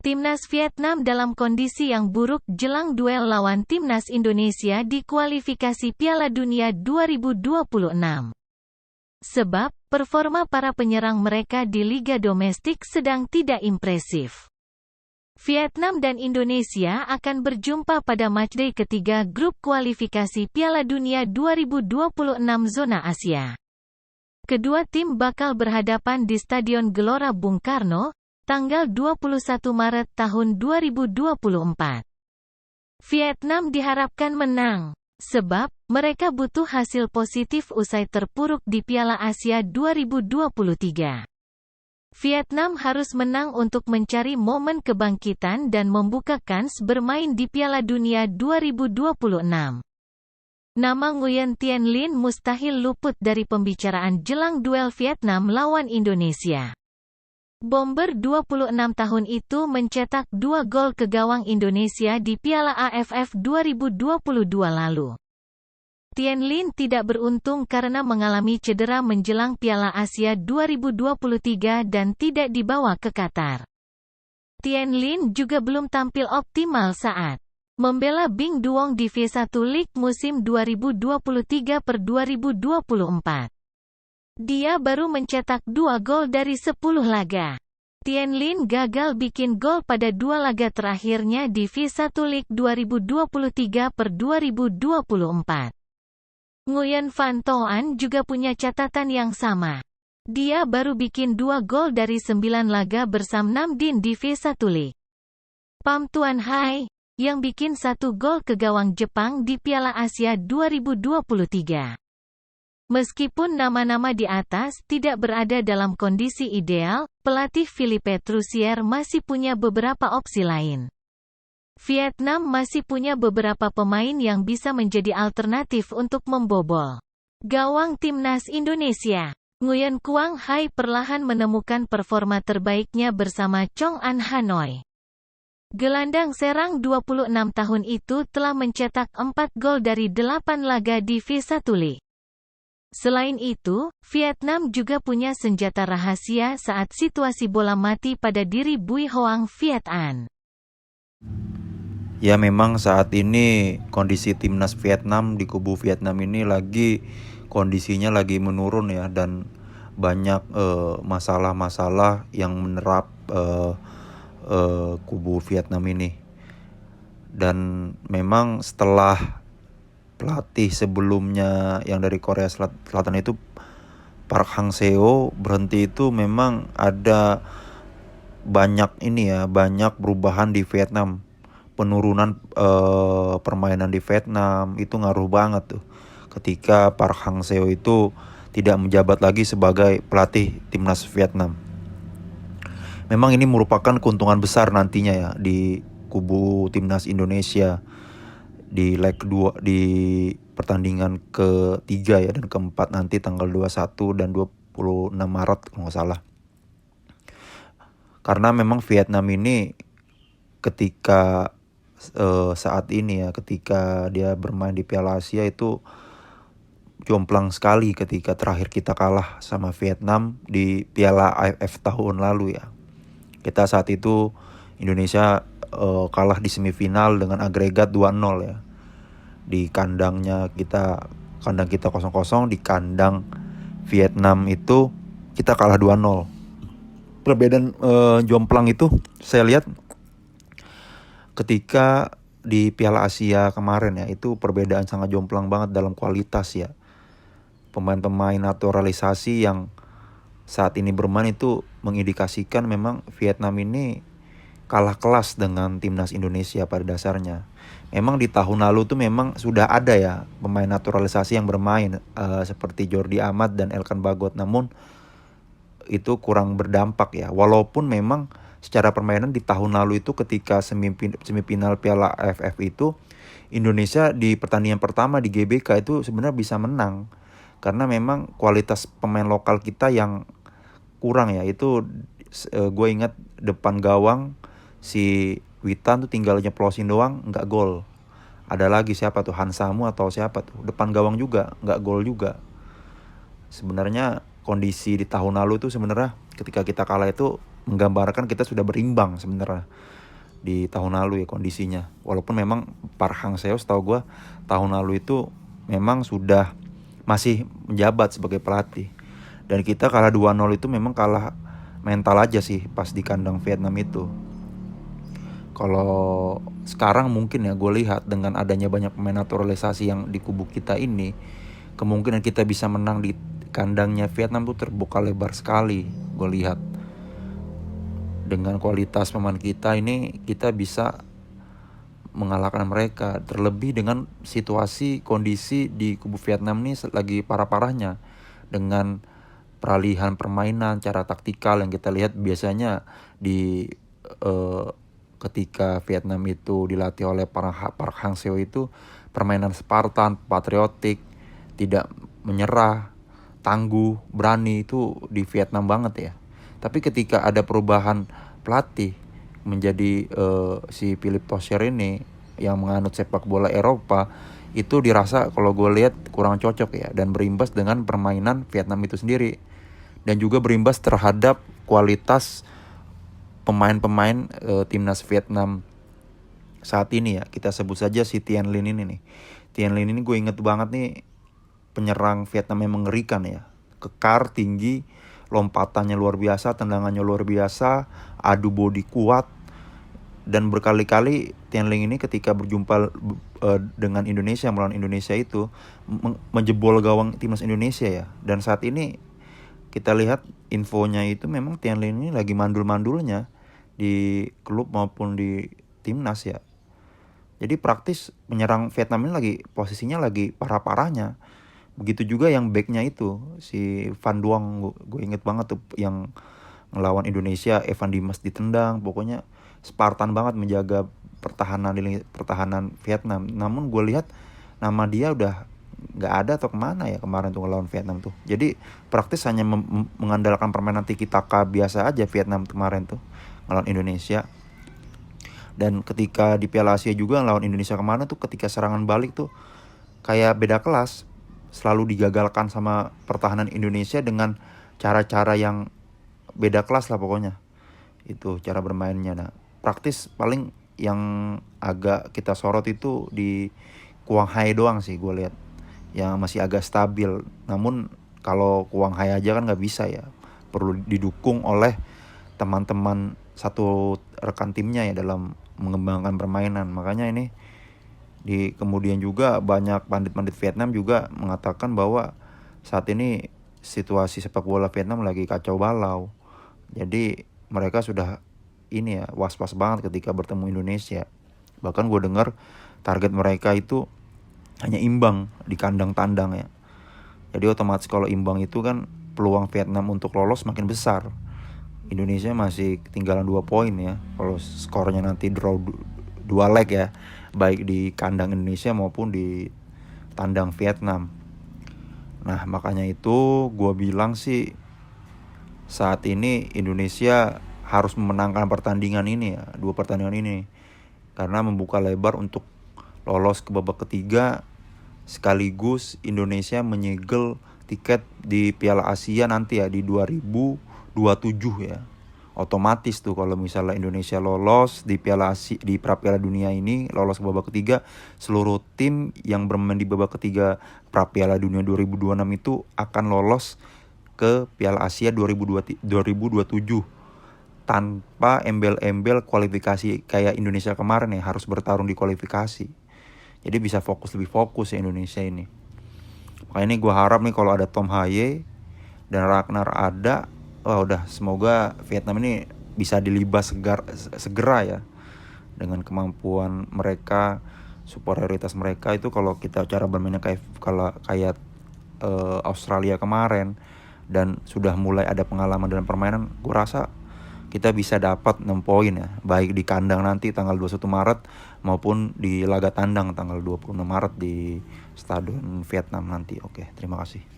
Timnas Vietnam dalam kondisi yang buruk jelang duel lawan Timnas Indonesia di kualifikasi Piala Dunia 2026. Sebab, performa para penyerang mereka di liga domestik sedang tidak impresif. Vietnam dan Indonesia akan berjumpa pada matchday ketiga grup kualifikasi Piala Dunia 2026 zona Asia. Kedua tim bakal berhadapan di Stadion Gelora Bung Karno, tanggal 21 Maret tahun 2024. Vietnam diharapkan menang, sebab mereka butuh hasil positif usai terpuruk di Piala Asia 2023. Vietnam harus menang untuk mencari momen kebangkitan dan membuka kans bermain di Piala Dunia 2026. Nama Nguyen Thanh Linh mustahil luput dari pembicaraan jelang duel Vietnam lawan Indonesia. Bomber 26 tahun itu mencetak 2 gol ke gawang Indonesia di Piala AFF 2022 lalu. Thanh Linh tidak beruntung karena mengalami cedera menjelang Piala Asia 2023 dan tidak dibawa ke Qatar. Thanh Linh juga belum tampil optimal saat membela Binh Duong di V1 League musim 2023-2024. Dia baru mencetak 2 gol dari 10 laga. Thanh Linh gagal bikin gol pada 2 laga terakhirnya di V1 League 2023-2024. Nguyen Van Toan juga punya catatan yang sama. Dia baru bikin 2 gol dari 9 laga bersama Nam Dinh di V1 League. Pham Tuan Hai, yang bikin 1 gol ke gawang Jepang di Piala Asia 2023. Meskipun nama-nama di atas tidak berada dalam kondisi ideal, pelatih Philippe Troussier masih punya beberapa opsi lain. Vietnam masih punya beberapa pemain yang bisa menjadi alternatif untuk membobol gawang Timnas Indonesia. Nguyen Quang Hai perlahan menemukan performa terbaiknya bersama Chong An Hanoi. Gelandang serang 26 tahun itu telah mencetak 4 gol dari 8 laga di V1 League. Selain itu, Vietnam juga punya senjata rahasia saat situasi bola mati pada diri Bui Hoang Viet An. Ya memang saat ini kondisi timnas Vietnam di kubu Vietnam ini kondisinya lagi menurun ya, dan banyak masalah-masalah yang menerap kubu Vietnam ini. Dan memang setelah pelatih sebelumnya yang dari Korea Selatan itu Park Hang-seo berhenti, itu memang ada banyak perubahan di Vietnam. Penurunan permainan di Vietnam itu ngaruh banget tuh ketika Park Hang-seo itu tidak menjabat lagi sebagai pelatih timnas Vietnam. Memang ini merupakan keuntungan besar nantinya ya di kubu timnas Indonesia di leg kedua, di pertandingan ketiga ya dan keempat nanti tanggal 21 dan 26 Maret kalau nggak salah. Karena memang Vietnam ini ketika saat ini ya, ketika dia bermain di Piala Asia itu jomplang sekali ketika terakhir kita kalah sama Vietnam di Piala AFF tahun lalu ya. Kita saat itu Indonesia kalah di semifinal dengan agregat 2-0 ya. Di kandang kita 0-0, di kandang Vietnam itu kita kalah 2-0. Perbedaan jomplang itu saya lihat ketika di Piala Asia kemarin ya, itu perbedaan sangat jomplang banget dalam kualitas ya. Pemain-pemain naturalisasi yang saat ini bermain itu mengindikasikan memang Vietnam ini kalah kelas dengan timnas Indonesia pada dasarnya. Memang di tahun lalu tuh memang sudah ada ya pemain naturalisasi yang bermain seperti Jordi Amat dan Elkan Bagot, namun itu kurang berdampak ya. Walaupun memang secara permainan di tahun lalu itu ketika semifinal Piala AFF itu Indonesia di pertandingan pertama di GBK itu sebenarnya bisa menang. Karena memang kualitas pemain lokal kita yang kurang ya. Itu gue ingat depan gawang si Witan tuh tinggal nyeplosin doang nggak gol. Ada lagi siapa tuh, Hansamu atau siapa tuh, depan gawang juga nggak gol juga. Sebenarnya kondisi di tahun lalu itu sebenarnya ketika kita kalah itu menggambarkan kita sudah berimbang sebenarnya. di tahun lalu ya kondisinya. Walaupun memang Park Hang-seo setahu gue tahun lalu itu memang sudah masih menjabat sebagai pelatih. Dan kita kalah 2-0 itu memang kalah mental aja sih pas di kandang Vietnam itu. Kalau sekarang mungkin ya gue lihat dengan adanya banyak pemain naturalisasi yang di kubu kita ini, kemungkinan kita bisa menang di kandangnya Vietnam tuh terbuka lebar sekali. Gue lihat dengan kualitas pemain kita ini kita bisa mengalahkan mereka. Terlebih dengan situasi kondisi di kubu Vietnam ini lagi parah-parahnya, dengan peralihan permainan cara taktikal yang kita lihat biasanya di ketika Vietnam itu dilatih oleh Park Hang-seo itu permainan Spartan, patriotik, tidak menyerah, tangguh, berani, itu di Vietnam banget ya. Tapi ketika ada perubahan pelatih menjadi si Philippe Tauchère ini yang menganut sepak bola Eropa, itu dirasa kalau gue lihat kurang cocok ya, dan berimbas dengan permainan Vietnam itu sendiri, dan juga berimbas terhadap kualitas pemain-pemain timnas Vietnam saat ini ya. Kita sebut saja si Tien Linh ini nih. Tien Linh ini gue inget banget nih, penyerang Vietnam yang mengerikan ya. Kekar, tinggi, lompatannya luar biasa, tendangannya luar biasa, adu body kuat. Dan berkali-kali Tien Linh ini ketika berjumpa dengan Indonesia, melawan Indonesia itu menjebol gawang timnas Indonesia ya. Dan saat ini kita lihat infonya itu memang Tien Linh ini lagi mandul-mandulnya di klub maupun di timnas ya. Jadi praktis penyerang Vietnam ini lagi posisinya lagi parah-parahnya. Begitu juga yang backnya itu si Van Duong, gue inget banget tuh yang ngelawan Indonesia, Evan Dimas ditendang. Pokoknya Spartan banget menjaga pertahanan Vietnam. Namun gue lihat nama dia udah nggak ada atau kemana ya kemarin tuh ngelawan Vietnam tuh. Jadi praktis hanya mengandalkan permainan tiki taka biasa aja Vietnam kemarin tuh ngelawan Indonesia. Dan ketika di Piala Asia juga ngelawan Indonesia kemarin tuh, ketika serangan balik tuh kayak beda kelas, selalu digagalkan sama pertahanan Indonesia dengan cara-cara yang beda kelas lah pokoknya. Itu cara bermainnya. Nah, praktis paling yang agak kita sorot itu di Quang Hai doang sih gue lihat, yang masih agak stabil. Namun kalau Quang Hai aja kan nggak bisa ya, perlu didukung oleh teman-teman satu rekan timnya ya dalam mengembangkan permainan. Makanya ini di kemudian juga banyak pandit-pandit Vietnam juga mengatakan bahwa saat ini situasi sepak bola Vietnam lagi kacau balau. Jadi mereka sudah ini ya was-was banget ketika bertemu Indonesia. Bahkan gue dengar target mereka itu hanya imbang di kandang tandang ya. Jadi otomatis kalau imbang itu kan peluang Vietnam untuk lolos makin besar. Indonesia masih ketinggalan 2 poin ya kalau skornya nanti draw 2 leg ya, baik di kandang Indonesia maupun di tandang Vietnam. Nah makanya itu gue bilang sih saat ini Indonesia harus memenangkan pertandingan ini ya, 2 pertandingan ini, karena membuka lebar untuk lolos ke babak ketiga, sekaligus Indonesia menyegel tiket di Piala Asia nanti ya di 2027 ya. Otomatis tuh kalau misalnya Indonesia lolos di Piala Asia, di pra Piala Dunia ini lolos ke babak ketiga, seluruh tim yang bermain di babak ketiga pra Piala Dunia 2026 itu akan lolos ke Piala Asia 2027 tanpa embel-embel kualifikasi kayak Indonesia kemarin ya, harus bertarung di kualifikasi. Jadi bisa lebih fokus ya Indonesia ini. Makanya ini gue harap nih kalau ada Tom Haye dan Ragnar ada, wah udah semoga Vietnam ini bisa dilibas segera ya, dengan kemampuan mereka, superioritas mereka itu. Kalau kita cara bermainnya kayak Australia kemarin dan sudah mulai ada pengalaman dalam permainan, gue rasa kita bisa dapat 6 poin ya, baik di kandang nanti tanggal 21 Maret maupun di laga tandang tanggal 26 Maret di Stadion Vietnam nanti. Oke, terima kasih.